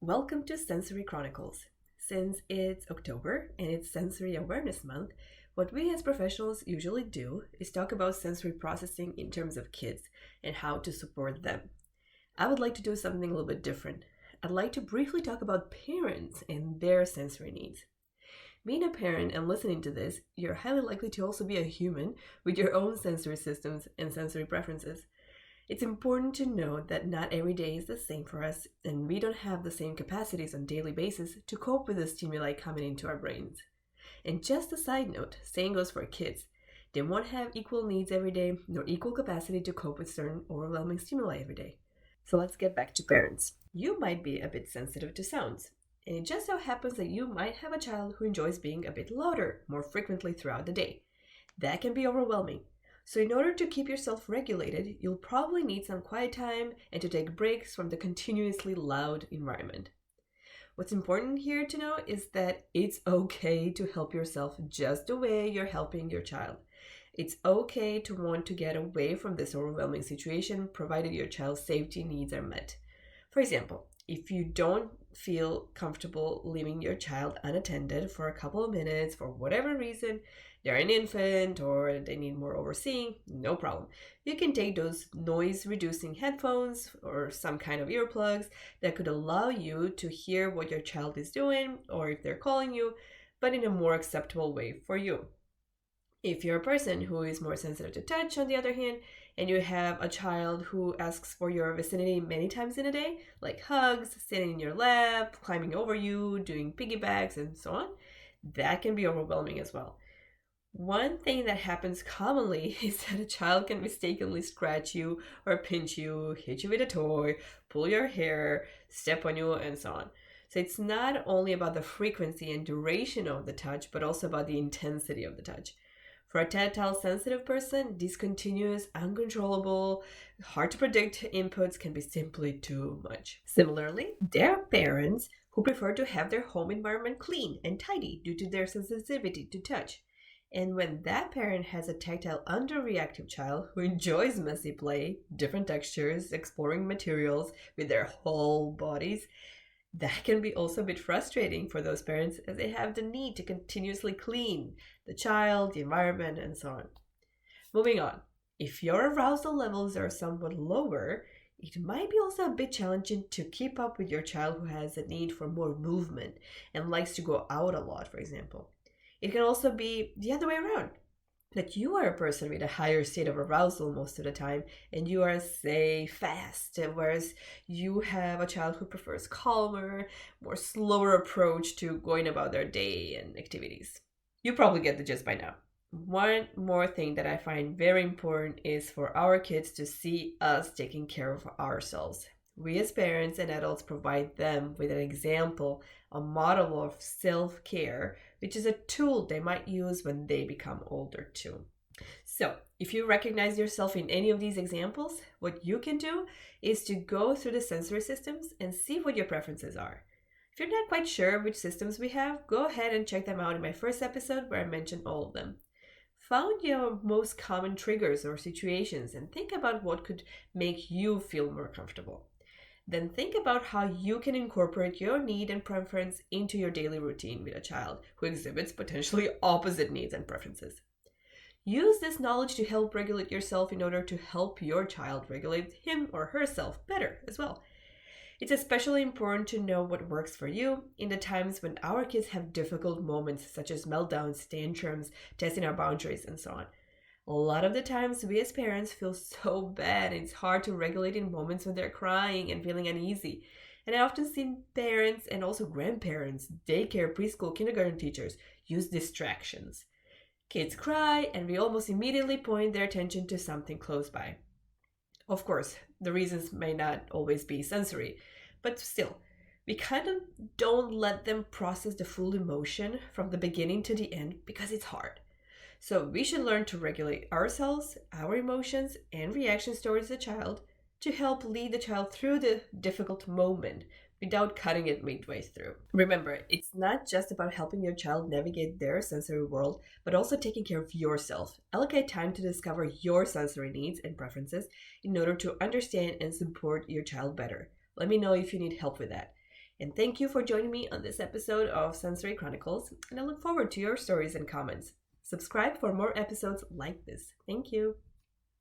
Welcome to Sensory Chronicles. Since it's October and it's Sensory Awareness Month, what we as professionals usually do is talk about sensory processing in terms of kids and how to support them. I would like to do something a little bit different. I'd like to briefly talk about parents and their sensory needs. Being a parent and listening to this, you're highly likely to also be a human with your own sensory systems and sensory preferences. It's important to note that not every day is the same for us, and we don't have the same capacities on a daily basis to cope with the stimuli coming into our brains. And just a side note, same goes for kids. They won't have equal needs every day, nor equal capacity to cope with certain overwhelming stimuli every day. So let's get back to parents. You might be a bit sensitive to sounds, and it just so happens that you might have a child who enjoys being a bit louder more frequently throughout the day. That can be overwhelming. So in order to keep yourself regulated, you'll probably need some quiet time and to take breaks from the continuously loud environment. What's important here to know is that it's okay to help yourself just the way you're helping your child. It's okay to want to get away from this overwhelming situation, provided your child's safety needs are met. For example, if you don't feel comfortable leaving your child unattended for a couple of minutes for whatever reason, they're an infant or they need more overseeing, no problem. You can take those noise-reducing headphones or some kind of earplugs that could allow you to hear what your child is doing or if they're calling you, but in a more acceptable way for you. If you're a person who is more sensitive to touch, on the other hand, and you have a child who asks for your vicinity many times in a day, like hugs, sitting in your lap, climbing over you, doing piggybacks, and so on, that can be overwhelming as well. One thing that happens commonly is that a child can mistakenly scratch you or pinch you, hit you with a toy, pull your hair, step on you, and so on. So it's not only about the frequency and duration of the touch, but also about the intensity of the touch. For a tactile sensitive person, these continuous, uncontrollable, hard to predict inputs can be simply too much. Similarly, there are parents who prefer to have their home environment clean and tidy due to their sensitivity to touch. And when that parent has a tactile underreactive child who enjoys messy play, different textures, exploring materials with their whole bodies, that can be also a bit frustrating for those parents as they have the need to continuously clean the child, the environment, and so on. Moving on, if your arousal levels are somewhat lower, it might be also a bit challenging to keep up with your child who has a need for more movement and likes to go out a lot, for example. It can also be the other way around, that you are a person with a higher state of arousal most of the time and you are, say, fast, whereas you have a child who prefers calmer, more slower approach to going about their day and activities. You probably get the gist by now. One more thing that I find very important is for our kids to see us taking care of ourselves. We as parents and adults provide them with an example, a model of self-care, which is a tool they might use when they become older too. So, if you recognize yourself in any of these examples, what you can do is to go through the sensory systems and see what your preferences are. If you're not quite sure which systems we have, go ahead and check them out in my first episode where I mentioned all of them. Find your most common triggers or situations and think about what could make you feel more comfortable. Then think about how you can incorporate your need and preference into your daily routine with a child who exhibits potentially opposite needs and preferences. Use this knowledge to help regulate yourself in order to help your child regulate him or herself better as well. It's especially important to know what works for you in the times when our kids have difficult moments such as meltdowns, tantrums, testing our boundaries, and so on. A lot of the times we as parents feel so bad and it's hard to regulate in moments when they're crying and feeling uneasy. And I often see parents and also grandparents, daycare, preschool, kindergarten teachers use distractions. Kids cry and we almost immediately point their attention to something close by. Of course, the reasons may not always be sensory, but still, we kind of don't let them process the full emotion from the beginning to the end because it's hard. So we should learn to regulate ourselves, our emotions, and reactions towards the child to help lead the child through the difficult moment without cutting it midway through. Remember, it's not just about helping your child navigate their sensory world, but also taking care of yourself. Allocate time to discover your sensory needs and preferences in order to understand and support your child better. Let me know if you need help with that. And thank you for joining me on this episode of Sensory Chronicles, and I look forward to your stories and comments. Subscribe for more episodes like this. Thank you.